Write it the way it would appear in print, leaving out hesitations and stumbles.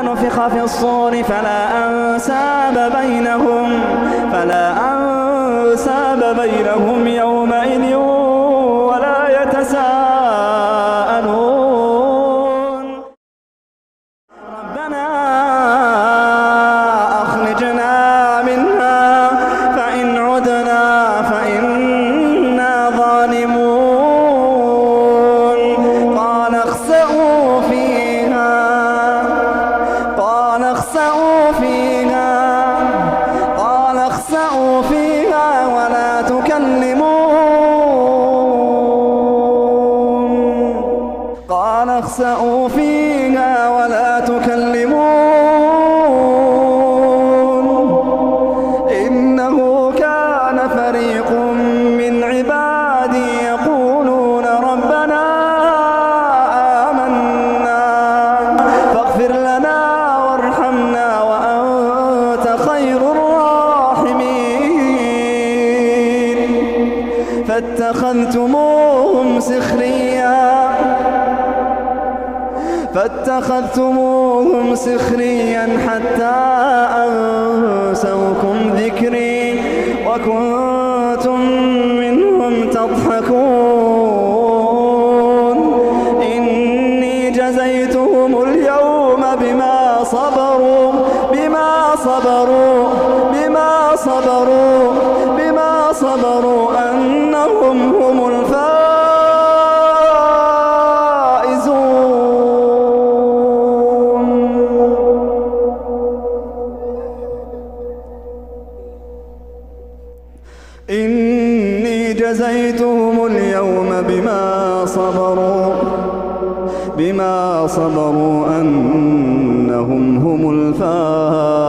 ونفخ في الصور فلا أنساب بينهم يومئذ ولا يتساءلون ربنا أخرجنا منها فإن عدنا فإنا ظالمون قال اخسئوا فيها ولا تكلمون قال اخسئوا فيها ولا تكلمون إنه كان فريق من عبادي يقولون ربنا آمنا فاغفر لنا وارحمنا وأنت خير الراحمين فاتخذتموهم سخريا حتى أنسوكم ذكري وكنتم منهم تضحكون إني جزيتهم اليوم بما صبروا أنهم هم الفائزون إني جزيتهم اليوم بما صبروا أنهم هم الفائزون